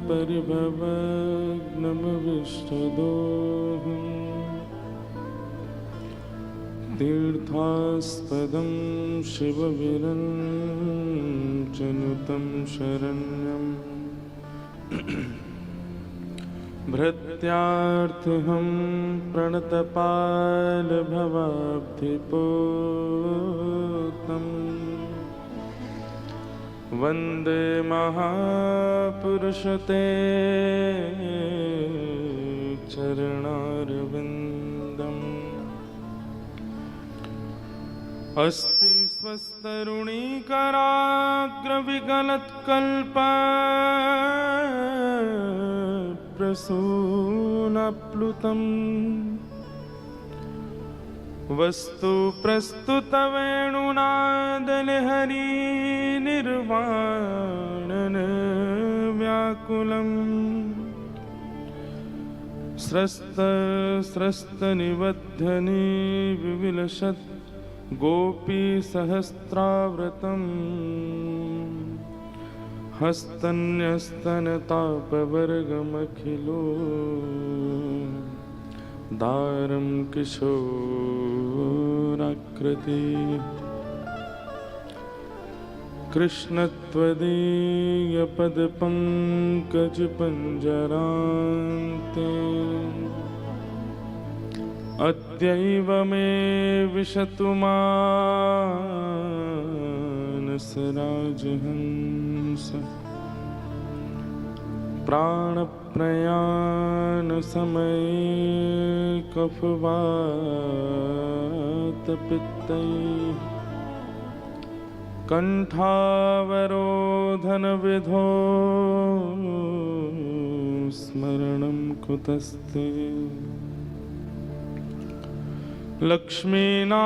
परिभवग्नमविष्टदोहम् तीर्थास्पदं शिवविरञ्चनुतं शरण्यम् भृत्यार्थहं प्रणतपालभवाब्धिपोतम् वन्दे महापुरुषते चरणारविन्दम् अस्ति स्वस्तरुणीकराग्रविगलत्कल्पप्रसूनप्लुतम् वस्तु प्रस्तुतवेणुनादलहरी निर्वाणन व्याकुलम् स्रस्तनिबद्धनी विविलसत् गोपीसहस्राव्रतम् हस्तन्यस्तनतापवर्गमखिलो दारं किशोराकृति कृष्णत्वदीयपदपङ्कजपञ्जरान्ते अद्यैव मे विशतु मानसराजहंस प्राणप्रयाणसमये कफवातपित्तैः कण्ठावरोधनविधो स्मरणं कुतस्ते लक्ष्मीनाथसमारम्भां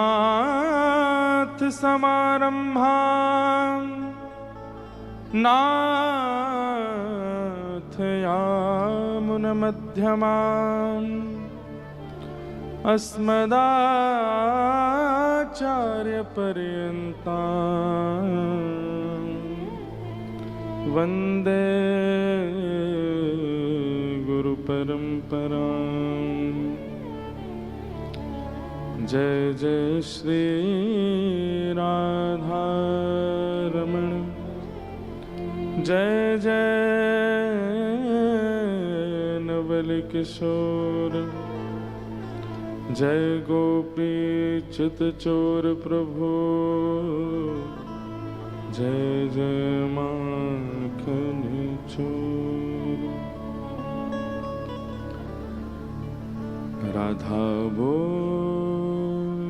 नाथयामुनमध्यमाम् अस्मदाचार्यपर्यन्तां वन्दे गुरुपरम्पराम्। जय जय श्री राधारमण जय जय नवलकिशोर जय गोपीच्युत चोर प्रभु जय जय माखन चोर। राधा बोल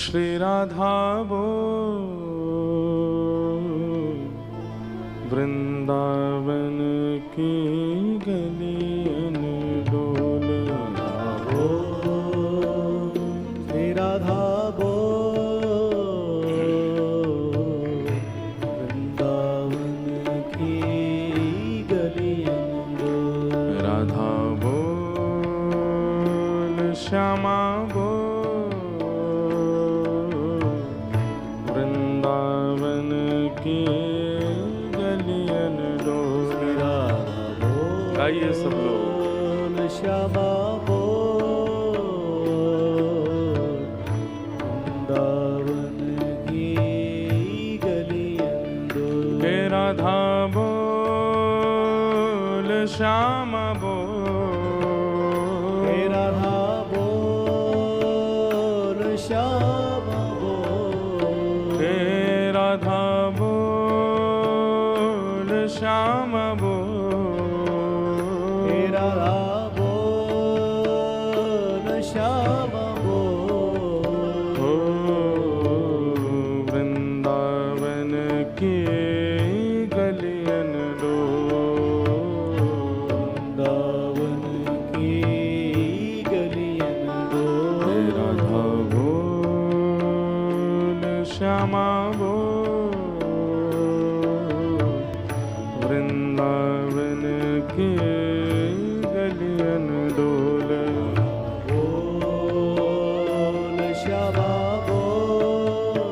श्री राधा बोल वृंदावन की गलियन डोल। श्री राधा बोल वृंदावन की गलियन डोल। राधा बोल श्यामा बोल वृंदावन की गलियन डोल। गाइए सब लोग। श्यामा बोल वृंदावन की गलियन डोल। हे राधा बोल श्यामा बोल। हे राधा बोल श्यामा बोल। हे राधा बोल श्यामा बोल। हे राधा बोल श्यामा बोल। हो वृंदावन की गलियन डोल। वृंदावन की गलियन डोल। हे राधा बोल श्यामा बोल वृंदावन की गलियन डोल। बोल श्यामा बोल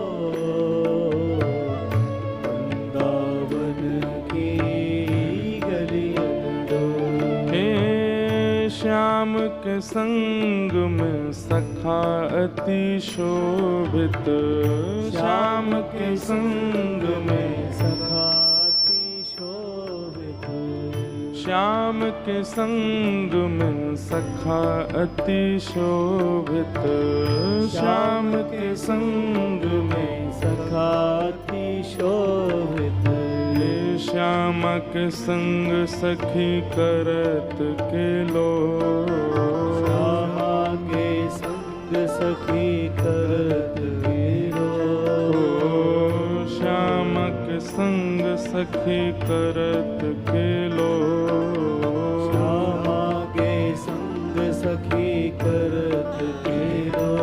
वृंदावन की गलियन श्याम के संग में सखा अति शोभित, श्याम के संग में सखा अति शोभित, श्याम के संग में सखा अति शोभित, श्याम के संग में सखा अति शोभित, श्याम के संग सखी करत के लो, श्यामा के संग सखी करत के लो, श्याम के संग सखी करत के लो, श्यामा के संग सखी करत के लो,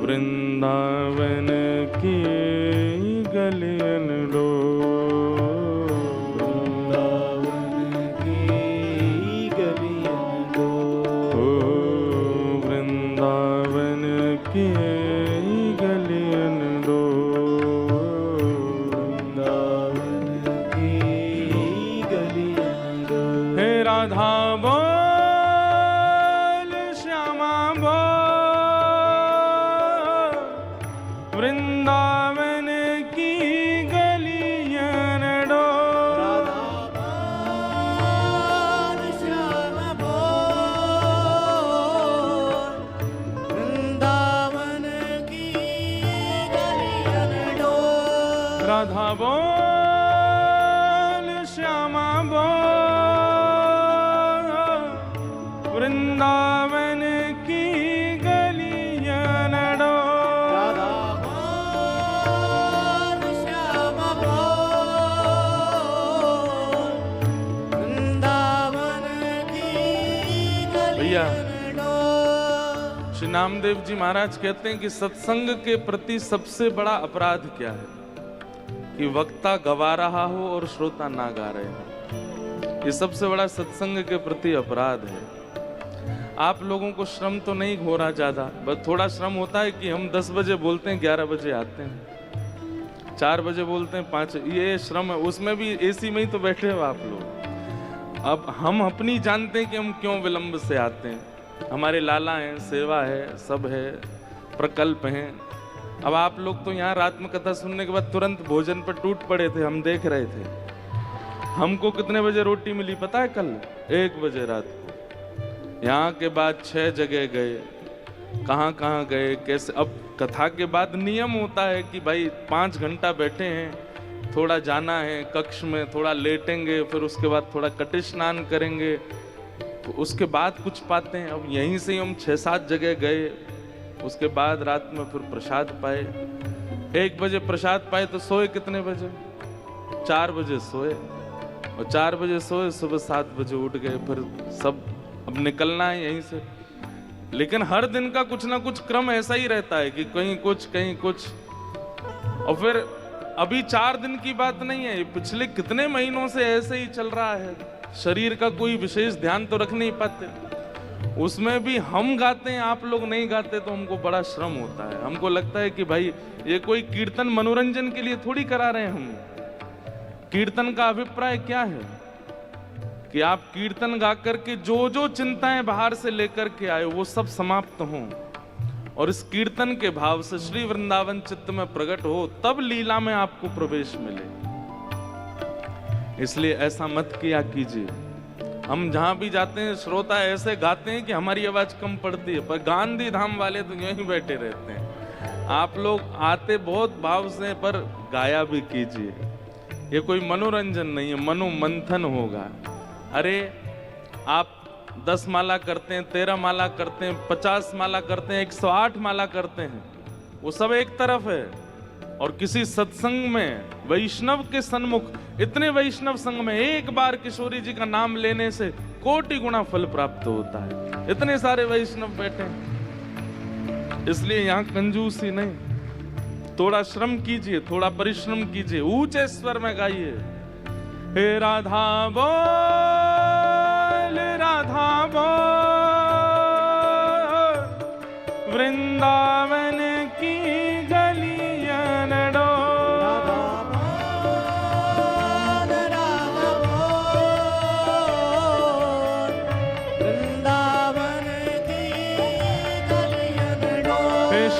वृंदावन की गलियन लो, की गलियन दो, वृंदावन की गलियन दो। हे राधा बोल श्यामा बोल, वृंदावन की गलियन दो, राधा बोल श्यामा बोल, वृंदावन की गलियन दो, राधा बोल श्यामा बोल, वृंदावन की भैया गलियन दो। श्री नामदेव जी महाराज कहते हैं कि सत्संग के प्रति सबसे बड़ा अपराध क्या है कि वक्ता गवा रहा हो और श्रोता ना गा रहे हो। ये सबसे बड़ा सत्संग के प्रति अपराध है। आप लोगों को श्रम तो नहीं हो रहा ज्यादा, बस थोड़ा श्रम होता है कि हम 10 बजे बोलते हैं 11 बजे आते हैं, 4 बजे बोलते हैं 5, ये श्रम है। उसमें भी एसी में ही तो बैठे हो आप लोग। अब हम अपनी जानते हैं कि हम क्यों विलंब से आते हैं। हमारे लाला हैं, सेवा है, सब है, प्रकल्प हैं। अब आप लोग तो यहाँ रात में कथा सुनने के बाद तुरंत भोजन पर टूट पड़े थे, हम देख रहे थे। हमको कितने बजे रोटी मिली पता है? कल 1 बजे रात को। यहाँ के बाद 6 जगह गए, कहाँ कहाँ गए, कैसे। अब कथा के बाद नियम होता है कि भाई 5 घंटा बैठे हैं, थोड़ा जाना है कक्ष में, थोड़ा लेटेंगे, फिर उसके बाद थोड़ा कटे स्नान करेंगे, तो उसके बाद कुछ पाते हैं। अब यहीं से हम 6-7 जगह गए, उसके बाद रात में फिर प्रसाद पाए। 1 बजे प्रसाद पाए तो सोए कितने बजे? 4 बजे सोए, और 4 बजे सोए, सुबह 7 बजे उठ गए। फिर सब अब निकलना है यहीं से। लेकिन हर दिन का कुछ ना कुछ क्रम ऐसा ही रहता है कि कहीं कुछ कहीं कुछ। और फिर अभी 4 दिन की बात नहीं है, पिछले कितने महीनों से ऐसे ही चल रहा है। शरीर का कोई विशेष ध्यान तो रख नहीं पाते। उसमें भी हम गाते हैं, आप लोग नहीं गाते, तो हमको बड़ा श्रम होता है। हमको लगता है कि भाई ये कोई कीर्तन मनोरंजन के लिए थोड़ी करा रहे हैं हम। कीर्तन का अभिप्राय क्या है कि आप कीर्तन गा करके जो जो चिंताएं बाहर से लेकर के आए वो सब समाप्त हों, और इस कीर्तन के भाव से श्री वृंदावन चित्त में प्रकट हो, तब लीला में आपको प्रवेश मिले। इसलिए ऐसा मत किया कीजिए। हम जहां भी जाते हैं श्रोता ऐसे गाते हैं कि हमारी आवाज कम पड़ती है, पर गांधी धाम वाले तो यूं ही बैठे रहते हैं। आप लोग आते बहुत भाव से, पर गाया भी कीजिए। ये कोई मनोरंजन नहीं है, मनोमंथन होगा। अरे आप 10 माला करते हैं, 13 माला करते हैं, 50 माला करते हैं, 108 माला करते हैं, वो सब एक तरफ है। और किसी सत्संग में वैष्णव के सन्मुख, इतने वैष्णव संग में एक बार किशोरी जी का नाम लेने से कोटि गुना फल प्राप्त होता है। इतने सारे वैष्णव बैठे हैं। इसलिए यहाँ कंजूसी नहीं, थोड़ा श्रम कीजिए, थोड़ा परिश्रम कीजिए, ऊंचे स्वर में गाइए। हे राधा बोल, राधा बोल, वृंदावन की गलियां डो, राधा बोल,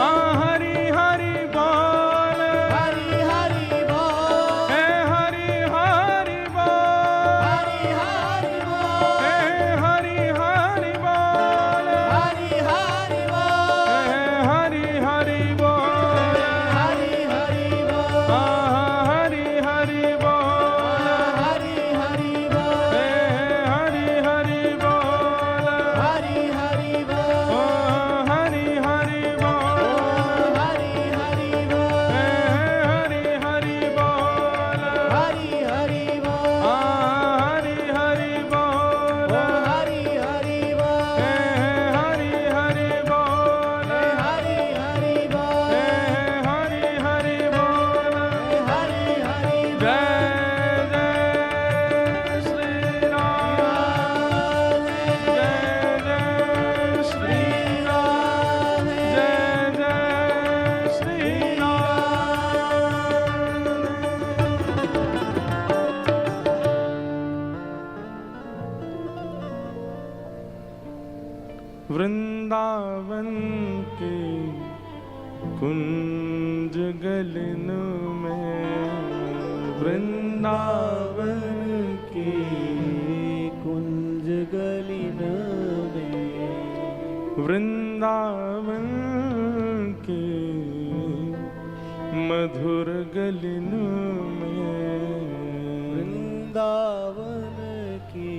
हाँ हरि हरि बोल, हरि हरि बोल, हे हरि हरि बोल, हरि हरि बोल, हे हरि हरि बोल, हरि हरि बोल, हे हरि हरि बोल, हरि हरि बोल, हाँ हरि हरि बोल, हरि हरि बोल, हे हरि हरि बोल, हरि हरि ओ बोल, हरि हरि बोल, हरि हरि बोल, हे हरि हरि बोल, हरि हरि बोल, हाँ हरि हरि बोल, हरि हरि बोल, हे हरि हरि बोल, हरि हरि बोल, हे हरि हरि बोल, हरि हरि जय जय श्री राम, जय जय श्री राम, जय जय श्री राम। वृंदावन के कुंज गलन में, वृंदावन के कुंज गलिन में, वृंदावन के मधुर गलिन में, वृंदावन के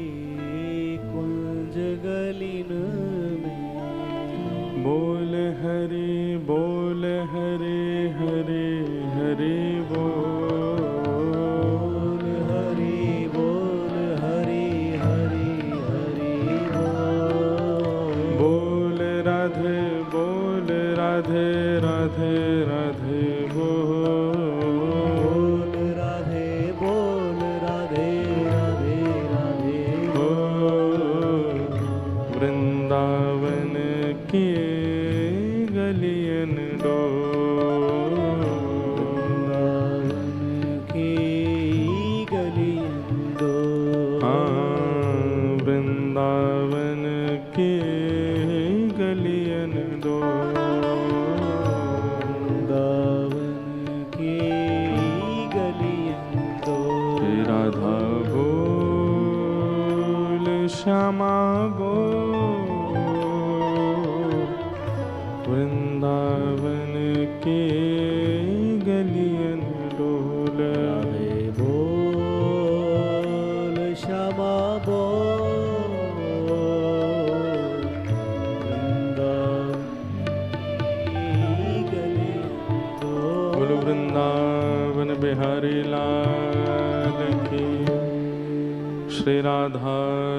कुंज गलिन में, बोल हरि बोल हरे हरे हरि बोल, बोल हरि बोल हरि हरि हरि बोल, बोल राधे राधे राधे राधे बोल, बोल राधे बोल राधे राधे राधे बोल, वृंदावन के गलियन डोल, वृंदावन की गलियन दो, हाँ वृंदावन के गलियन डोल, वृंदावन की गलियन दो, हे राधा बोल श्यामा बोल, वृंदावन के गलियन डोल, राधे बोल श्यामा बोल, वृंदावन की गलियन दो, बोल वृंदावन बिहारी लाल की, श्री राधा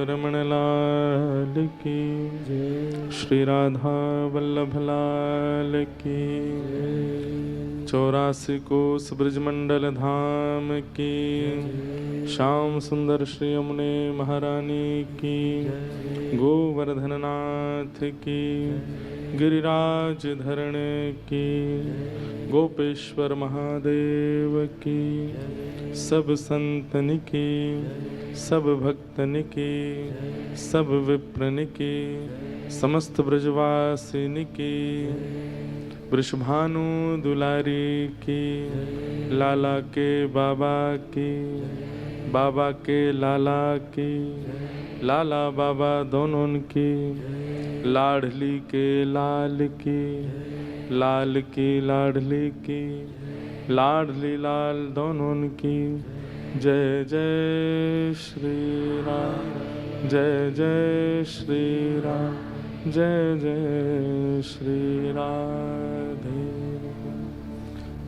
रमण लाल की, श्री राधा वल्लभ लाल की, 84 कोस ब्रजमंडल धाम की, श्याम सुंदर श्री यमुने महारानी की, गोवर्धन नाथ की, गिरिराज धरण की, गोपेश्वर महादेव की, सब संतन की, सब भक्तन की, सब विप्रन की, समस्त ब्रजवासिन की, वृषभानु दुलारी की, लाला के बाबा की, बाबा के लाला की, लाला बाबा दोनों की, लाडली के लाल की, लाल की लाडली की, लाडली लाल दोनों की, जय जय श्री राम, जय जय श्री राम, जय जय श्री राधे,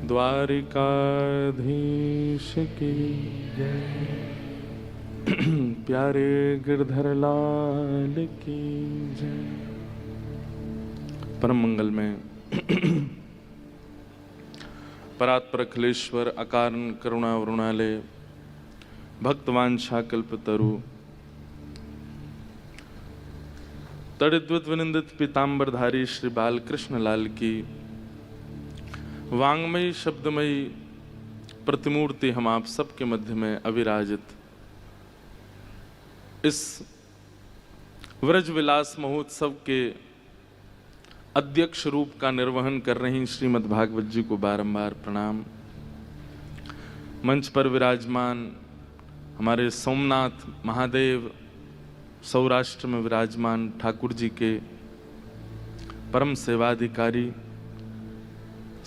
द्वारिकाधीश की जय, प्यारे गिरधर लाल की जय। परम मंगल में परात्पर अखिलेश्वर अकारण करुणा वरुणालय भक्तवांछा कल्पतरु तड़िद्वत विनिंदित पीतांबरधारी श्री बालकृष्ण लाल की वांग्मयी शब्दमयी प्रतिमूर्ति हम आप सबके मध्य में अविराजित इस व्रज विलास महोत्सव के अध्यक्ष रूप का निर्वहन कर रही श्रीमद् भागवत जी को बारंबार प्रणाम। मंच पर विराजमान हमारे सोमनाथ महादेव, सौराष्ट्र में विराजमान ठाकुर जी के परम सेवाधिकारी,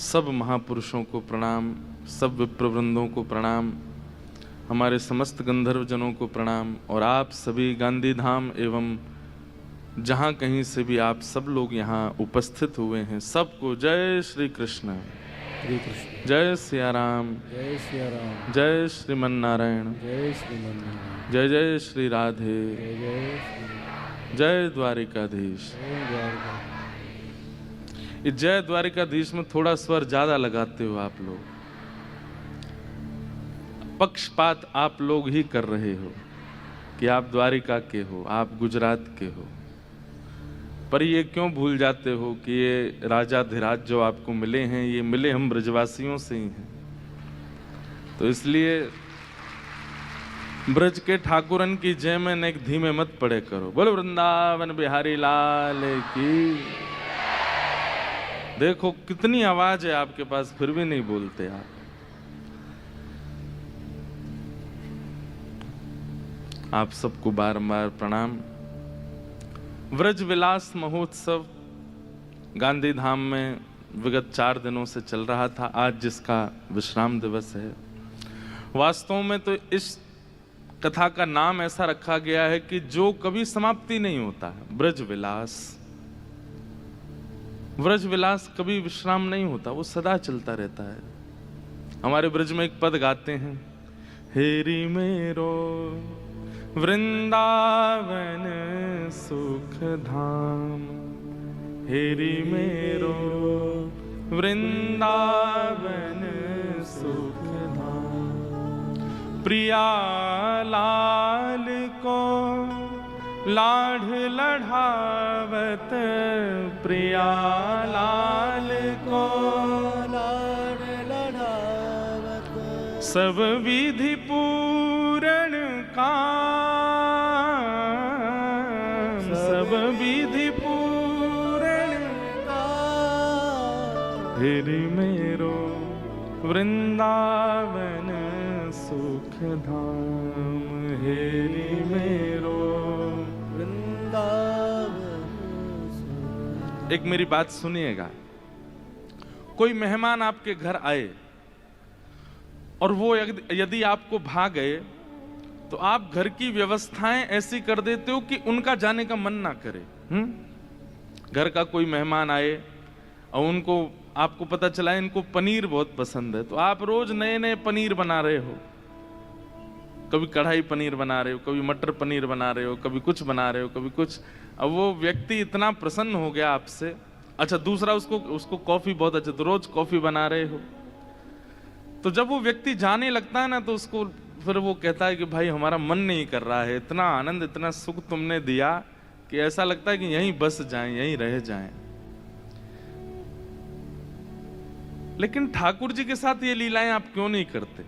सब महापुरुषों को प्रणाम, सब विप्रवृंदों को प्रणाम, हमारे समस्त गंधर्व जनों को प्रणाम, और आप सभी गांधी धाम एवं जहाँ कहीं से भी आप सब लोग यहाँ उपस्थित हुए हैं, सबको जय श्री कृष्ण, जय सिया राम, जय सिया राम, जय श्रीमन नारायण, जय श्रीमन नारायण, जय जय श्री राधे, जय जय श्री जय द्वारिकाधीश। जय द्वारका। इस जय द्वारिकाधीश में थोड़ा स्वर ज्यादा लगाते हो आप लोग, पक्षपात आप लोग ही कर रहे हो कि आप द्वारिका के हो, आप गुजरात के हो, पर ये क्यों भूल जाते हो कि ये राजाधिराज जो आपको मिले हैं, ये मिले हम ब्रजवासियों से ही हैं। तो इसलिए ब्रज के ठाकुरन की जय में एक धीमे मत पड़े करो। बोलो वृंदावन बिहारी लाल की। देखो कितनी आवाज है आपके पास, फिर भी नहीं बोलते आप। आप सबको बारंबार प्रणाम। व्रज विलास महोत्सव गांधी धाम में विगत 4 दिनों से चल रहा था, आज जिसका विश्राम दिवस है। वास्तव में तो इस कथा का नाम ऐसा रखा गया है कि जो कभी समाप्ति नहीं होता है, ब्रज विलास। व्रज विलास कभी विश्राम नहीं होता, वो सदा चलता रहता है। हमारे ब्रज में एक पद गाते हैं, हेरी मेरो वृंदावन सुख धाम, हेरी मेरो वृंदावन सुख धाम। प्रिया लाल को लाढ़ लढ़ावत, प्रिया लाल को लाड लड़ावत, सब विधि पूरण काम, सब विधि पूरण काम। हेरी मेरो वृंदावन सुख धाम, हेरी मेरो। एक मेरी बात सुनिएगा, कोई मेहमान आपके घर आए और वो यदि आपको भा गए तो आप घर की व्यवस्थाएं ऐसी कर देते हो कि उनका जाने का मन ना करे। घर का कोई मेहमान आए और उनको, आपको पता चला इनको पनीर बहुत पसंद है, तो आप रोज नए नए पनीर बना रहे हो। कभी कढ़ाई पनीर बना रहे हो, कभी मटर पनीर बना रहे हो, कभी कुछ बना रहे हो, कभी कुछ। अब वो व्यक्ति इतना प्रसन्न हो गया आपसे। अच्छा, दूसरा उसको कॉफी बहुत अच्छे, तो रोज कॉफी बना रहे हो। तो जब वो व्यक्ति जाने लगता है ना, तो उसको फिर वो कहता है कि भाई हमारा मन नहीं कर रहा है, इतना आनंद इतना सुख तुमने दिया कि ऐसा लगता है कि यहीं बस जाएं, यहीं रह जाएं। लेकिन ठाकुर जी के साथ ये लीलाएं आप क्यों नहीं करते?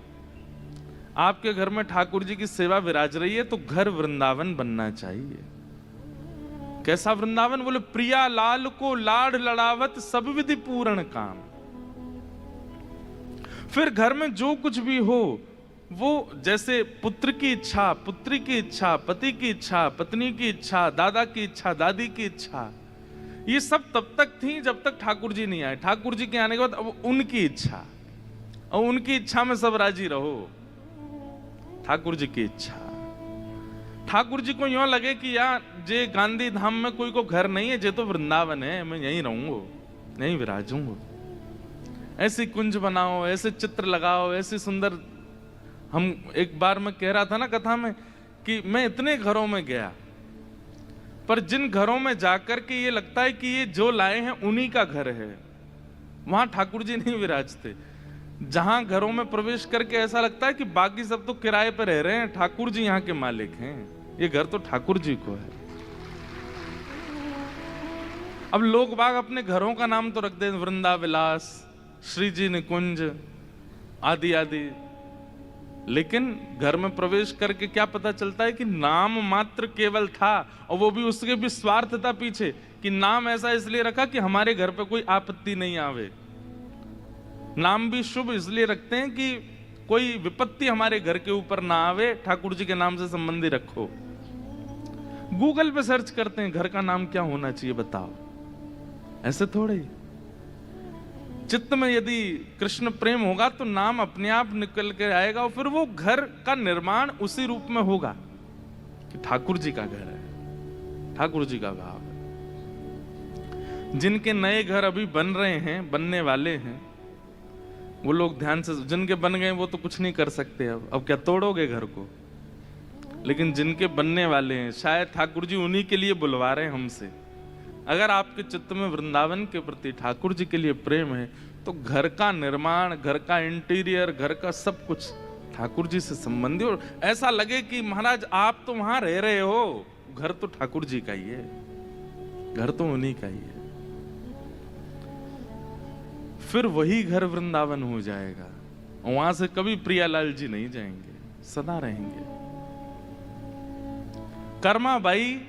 आपके घर में ठाकुर जी की सेवा विराज रही है तो घर वृंदावन बनना चाहिए। कैसा वृंदावन? बोले प्रिया लाल को लाड़ लड़ावत, सब विधि पूर्ण काम। फिर घर में जो कुछ भी हो, वो जैसे पुत्र की इच्छा, पुत्री की इच्छा, पति की इच्छा, पत्नी की इच्छा, दादा की इच्छा, दादी की इच्छा, ये सब तब तक थी जब तक ठाकुर जी नहीं आए। ठाकुर जी के आने के बाद अब उनकी इच्छा, और उनकी इच्छा में सब राजी रहो। ठाकुर जी की इच्छा। ठाकुर जी को यूं लगे कि यार जे गांधी धाम में कोई को घर नहीं है, जे तो वृंदावन है, मैं यहीं रहूंगा, यहीं विराजूंगा। ऐसी कुंज बनाओ, ऐसे चित्र लगाओ, ऐसी सुंदर। हम एक बार मैं कह रहा था ना कथा में कि मैं इतने घरों में गया, पर जिन घरों में जाकर के ये लगता है कि ये जो लाए हैं उन्हीं का घर है, वहां ठाकुर जी नहीं विराजते। जहां घरों में प्रवेश करके ऐसा लगता है कि बाकी सब तो किराए पर रह रहे हैं, ठाकुर जी यहाँ के मालिक हैं, ये घर तो ठाकुर जी को है। अब लोग बाग अपने घरों का नाम तो रख दे, वृंदा विलास, श्री जी निकुंज आदि आदि, लेकिन घर में प्रवेश करके क्या पता चलता है कि नाम मात्र केवल था, और वो भी उसके भी स्वार्थ था पीछे, कि नाम ऐसा इसलिए रखा कि हमारे घर पे कोई आपत्ति नहीं आवे। नाम भी शुभ इसलिए रखते हैं कि कोई विपत्ति हमारे घर के ऊपर ना आवे, ठाकुर जी के नाम से संबंधी रखो। गूगल पे सर्च करते हैं घर का नाम क्या होना चाहिए, बताओ। ऐसे थोड़े ही चित्त में यदि कृष्ण प्रेम होगा तो नाम अपने आप निकल के आएगा, और फिर वो घर का निर्माण उसी रूप में होगा कि ठाकुर जी का घर है, ठाकुर जी का भाव है। जिनके नए घर अभी बन रहे हैं, बनने वाले हैं, वो लोग ध्यान से, जिनके बन गए वो तो कुछ नहीं कर सकते। अब क्या तोड़ोगे घर को, लेकिन जिनके बनने वाले हैं शायद ठाकुर जी उन्हीं के लिए बुलवा रहे हैं हमसे। अगर आपके चित्त में वृंदावन के प्रति ठाकुर जी के लिए प्रेम है तो घर का निर्माण, घर का इंटीरियर, घर का सब कुछ ठाकुर जी से संबंधी, और ऐसा लगे कि महाराज आप तो वहां रह रहे हो, घर तो ठाकुर जी का ही है, घर तो उन्हीं का ही है। फिर वही घर वृंदावन हो जाएगा, वहां से कभी प्रियालाल जी नहीं जाएंगे, सदा रहेंगे। कर्मा बाई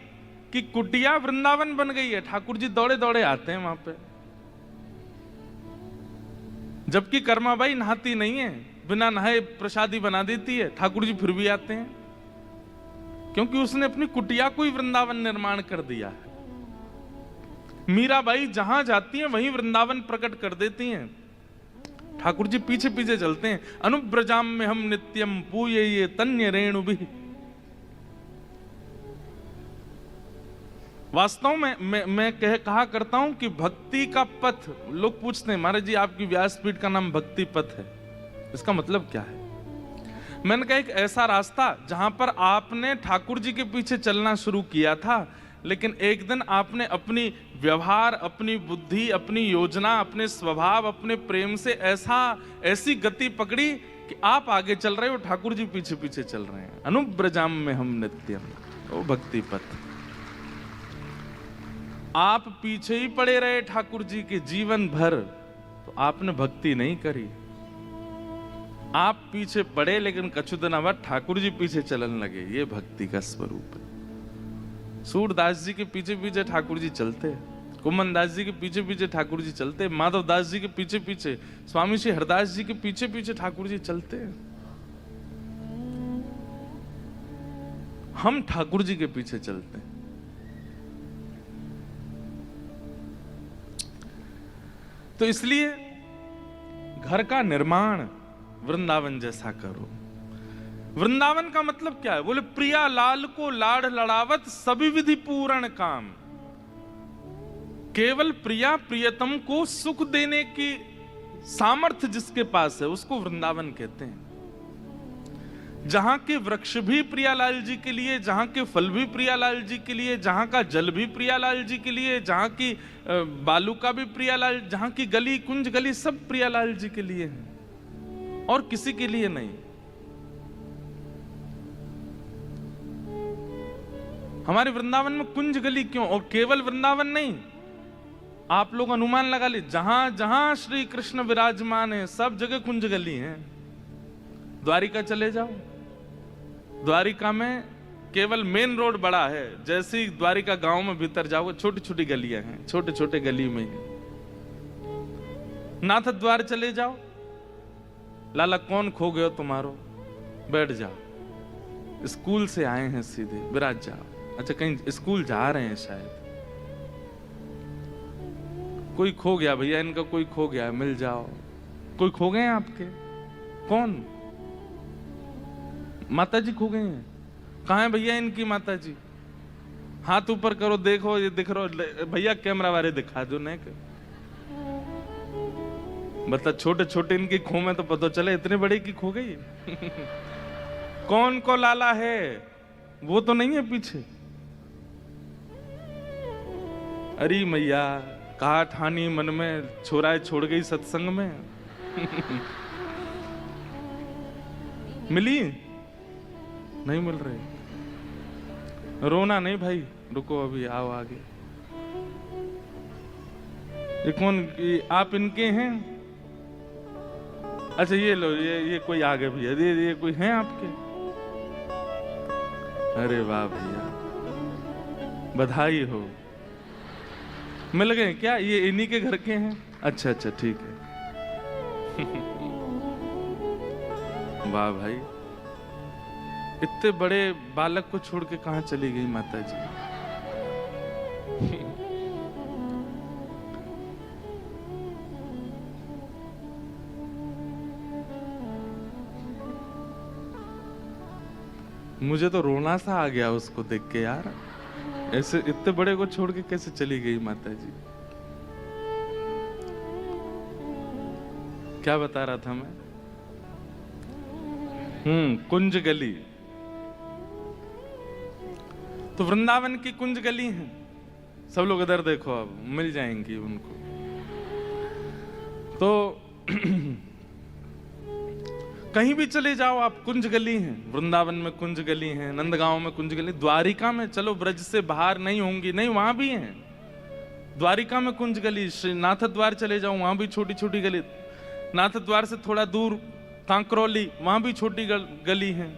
की कुटिया वृंदावन बन गई है, ठाकुर जी दौड़े दौड़े आते हैं वहां पे, जबकि कर्मा बाई नहाती नहीं है, बिना नहाए प्रसादी बना देती है, ठाकुर जी फिर भी आते हैं, क्योंकि उसने अपनी कुटिया को ही वृंदावन निर्माण कर दिया है। मीराबाई जहां जाती हैं वहीं वृंदावन प्रकट कर देती हैं, ठाकुर जी पीछे पीछे चलते हैं। अनुब्रजाम में हम नित्यम पूये तन्य रेणु भी। वास्तव में मैं कहा करता हूं कि भक्ति का पथ, लोग पूछते हैं महाराज जी आपकी व्यासपीठ का नाम भक्ति पथ है, इसका मतलब क्या है? मैंने कहा एक ऐसा रास्ता जहां पर आपने ठाकुर जी के पीछे चलना शुरू किया था, लेकिन एक दिन आपने अपनी व्यवहार, अपनी बुद्धि, अपनी योजना, अपने स्वभाव, अपने प्रेम से ऐसी गति पकड़ी कि आप आगे चल रहे हो, ठाकुर जी पीछे पीछे चल रहे हैं। अनुब्रजाम में हम नित्यम, वो भक्ति पथ। आप पीछे ही पड़े रहे ठाकुर जी के जीवन भर, तो आपने भक्ति नहीं करी। आप पीछे पड़े लेकिन कछु दिन बाद ठाकुर जी पीछे चलन लगे, ये भक्ति का स्वरूप है। सूरदास जी के पीछे पीछे ठाकुर जी चलते, कुमन दास जी के पीछे पीछे ठाकुर जी चलते, माधव दास जी के पीछे पीछे, स्वामी श्री हरदास जी के पीछे पीछे ठाकुर जी चलते। हम ठाकुर जी के पीछे चलते हैं। तो इसलिए घर का निर्माण वृंदावन जैसा करो। वृंदावन का मतलब क्या है? बोले प्रिया लाल को लाड़ लड़ावत सभी विधि पूर्ण काम। केवल प्रिया प्रियतम को सुख देने की सामर्थ्य जिसके पास है उसको वृंदावन कहते हैं। जहां के वृक्ष भी प्रियालाल जी के लिए, जहां के फल भी प्रियालाल जी के लिए, जहां का जल भी प्रियालाल जी के लिए, जहां की बालू का भी प्रियालाल, जहां की गली कुंज गली सब प्रियालाल जी के लिए है और किसी के लिए नहीं। हमारे वृंदावन में कुंज गली क्यों? और केवल वृंदावन नहीं, आप लोग अनुमान लगा ली, जहां जहां श्री कृष्ण विराजमान है सब जगह कुंज गली है। द्वारिका चले जाओ, द्वारिका में केवल मेन रोड बड़ा है, जैसे ही द्वारिका गांव में भीतर जाओ छोटी छोटी गलियां हैं, छोटे छोटे गली में ही। नाथ द्वार चले जाओ, लाला कौन खो गयो तुम्हारो, बैठ जाओ, स्कूल से आए हैं सीधे, विराज जाओ। अच्छा कहीं स्कूल जा रहे हैं शायद, कोई खो गया भैया इनका, कोई खो गया, मिल जाओ। कोई खो गए हैं आपके? कौन? माता जी खो गए हैं। कहाँ है भैया इनकी माता जी? हाथ ऊपर करो, देखो ये दिख रहा भैया, कैमरा वाले दिखा दो। नहीं बता, छोटे छोटे इनकी खो में तो पता चले, इतने बड़े की खो गई। कौन को लाला है? वो तो नहीं है पीछे। अरे मैया कहा ठानी मन में, छोराए छोड़ गई सत्संग में। मिली? नहीं मिल रही। रोना नहीं भाई, रुको अभी, आओ आगे। ये कौन? आप इनके हैं? अच्छा ये लो, ये कोई आ गए भैया, ये कोई हैं आपके? अरे वाह भैया, बधाई हो। मिल गए क्या? ये इन्हीं के घर के हैं? अच्छा अच्छा ठीक है। वाह भाई, इतने बड़े बालक को छोड़ के कहां चली गई माता जी? मुझे तो रोना सा आ गया उसको देख के यार, ऐसे इतने बड़े को छोड़ के कैसे चली गई माता जी? क्या बता रहा था मैं? कुंज गली। तो वृंदावन की कुंज गली है। सब लोग इधर देखो, अब मिल जाएंगी उनको। तो कहीं भी चले जाओ आप, कुंज गली है। वृंदावन में कुंज गली है, नंदगांव में कुंज गली, द्वारिका में चलो, ब्रज से बाहर नहीं होंगी, नहीं वहां भी है। द्वारिका में कुंज गली, श्री नाथ द्वार चले जाओ, वहां भी छोटी छोटी गली। नाथ द्वार से थोड़ा दूर कांकरौली, वहां भी छोटी गली है।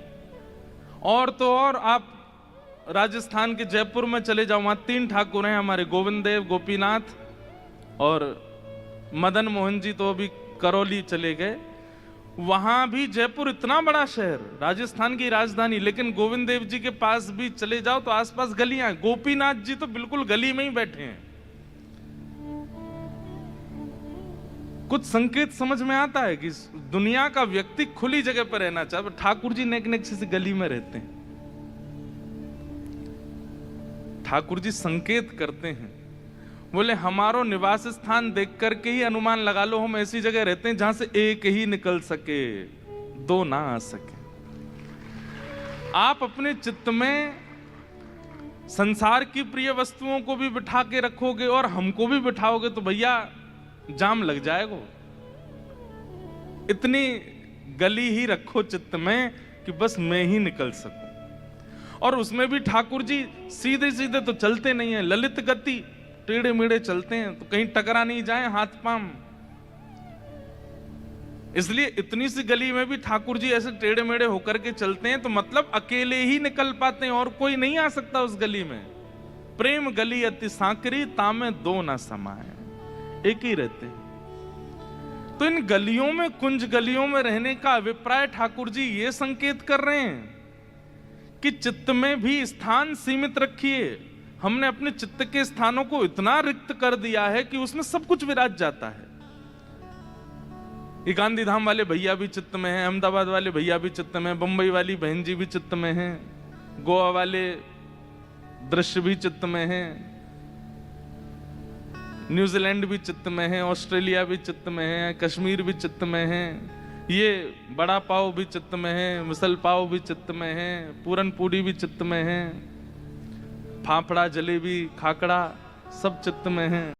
और तो और आप राजस्थान के जयपुर में चले जाओ, वहां 3 ठाकुर हैं हमारे, गोविंद देव, गोपीनाथ और मदन मोहन जी, तो अभी करौली चले गए। वहां भी, जयपुर इतना बड़ा शहर, राजस्थान की राजधानी, लेकिन गोविंद देव जी के पास भी चले जाओ तो आसपास गलियां। गोपीनाथ जी तो बिल्कुल गली में ही बैठे हैं। कुछ संकेत समझ में आता है कि दुनिया का व्यक्ति खुली जगह पर रहना चाहता, ठाकुर जी नेक नेक से गली में रहते हैं। ठाकुर जी संकेत करते हैं, बोले हमारो निवास स्थान देख करके ही अनुमान लगा लो, हम ऐसी जगह रहते हैं जहां से एक ही निकल सके, 2 ना आ सके। आप अपने चित्त में संसार की प्रिय वस्तुओं को भी बिठा के रखोगे और हमको भी बिठाओगे तो भैया जाम लग जाएगा। इतनी गली ही रखो चित्त में कि बस मैं ही निकल सकूं। और उसमें भी ठाकुर जी सीधे सीधे तो चलते नहीं है, ललित गति, टेढ़े मेढ़े चलते हैं, तो कहीं टकरा नहीं जाए हाथ पांव। इसलिए इतनी सी गली में भी ठाकुर जी ऐसे टेढ़े मेढ़े होकर के चलते हैं, तो मतलब अकेले ही निकल पाते हैं और कोई नहीं आ सकता उस गली में। प्रेम गली अति सांकरी, तामे 2 ना समाए, एक ही रहते हैं। तो इन गलियों में, कुंज गलियों में रहने का अभिप्राय ठाकुर जी ये संकेत कर रहे हैं कि चित्त में भी स्थान सीमित रखिए। हमने अपने चित्त के स्थानों को इतना रिक्त कर दिया है कि उसमें सब कुछ विराज जाता है। ये गांधी धाम वाले भैया भी चित्त में हैं, अहमदाबाद वाले भैया भी चित्त में, बंबई वाली बहन जी भी चित्त में हैं, गोवा वाले दृश्य भी चित्त में हैं, न्यूजीलैंड भी चित्त में है, ऑस्ट्रेलिया भी चित्त में है, कश्मीर भी चित्त में है, ये बड़ा पाव भी चित्त में है, मिसल पाव भी चित्त में है, पूरन पूरी भी चित्त में है, फाफड़ा, जलेबी, खाकड़ा सब चित्त में है।